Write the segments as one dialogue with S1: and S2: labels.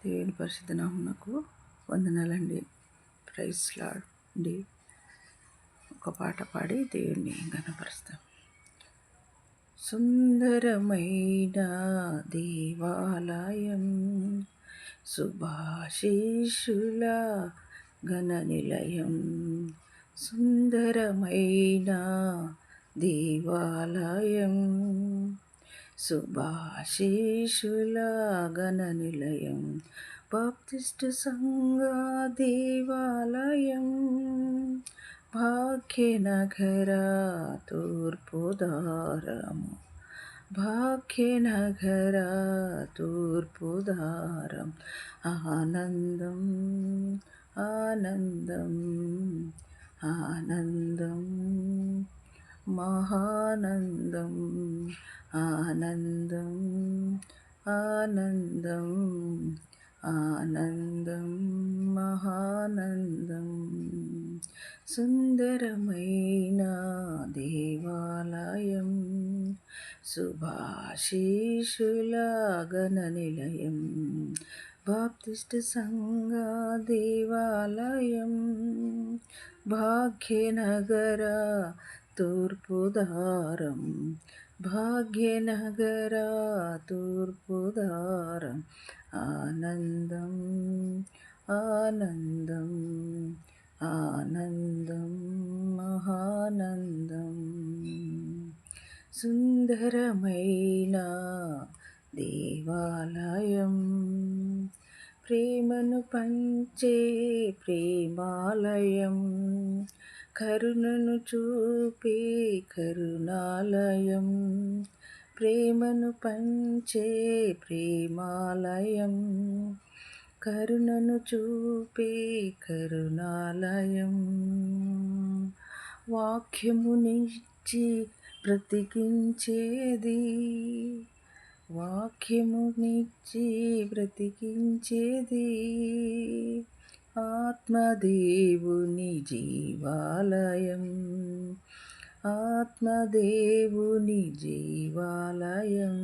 S1: దేవుని పరిశుద్ధ నామమునకు వందనాలండి. ప్రైజ్ లార్డ్ అండి. ఒక పాట పాడి దేవుని ఘనపరుస్తాం. సుందరమైన దేవాలయం, సుభాషిషుల ఘన నిలయం. సుందరమైన దేవాలయం, సుభాషిషుల ఘన నిలయం. బాప్టిస్ట్ సంఘ దేవాలయం, భాగ్యనగర తూర్పుదారము. భాగ్యనగర తూర్పుదారం. ఆనందం ఆనందం ఆనందం మహానందం. ఆనందం ఆనందం ఆనందం మహానందం. సుందరమైన దేవాలయం, సుభాషిషుల ఘన నిలయం. బాప్టిస్ట్ సంఘ దేవాలయం, భాగ్యనగర తూర్పుదారం. భాగ్యనగర తూర్పుదారం. ఆనందం ఆనందం ఆనందం మహానందం. సుందరమైన దేవాలయం, ప్రేమను పంచే ప్రేమాలయం. కరుణను చూపే కరుణాలయం. ప్రేమను పంచే ప్రేమాలయం. కరుణను చూపే కరుణాలయం. వాక్యమునిచ్చి బ్రతికించేది, వాక్యమునిచ్చి బ్రతికించేది. ఆత్మదేవుని జీవాలయం, ఆత్మదేవుని జీవాలయం.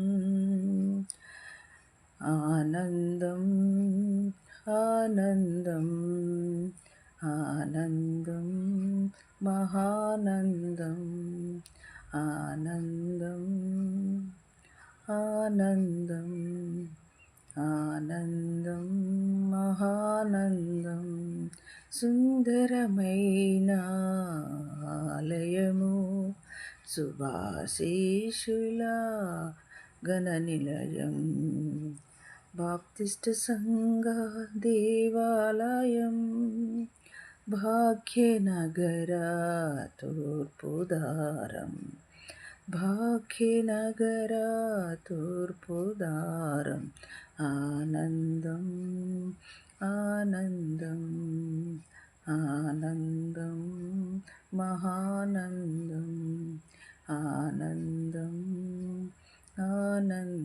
S1: ఆనందం ఆనందం ఆనందం మహానందం. ఆనందం ఆనందం ఆనందం మహానందం. సుందరమైన ఆలయము, సుభాషిషుల ఘన నిలయం. బాప్టిస్ట్ సంఘ దేవాలయం, భాగ్యనగర తూర్పుదారం. భాగ్యనగర తూర్పుదారం. ఆనందం ఆనందం ఆనందం మహానందం. ఆనందం ఆనందం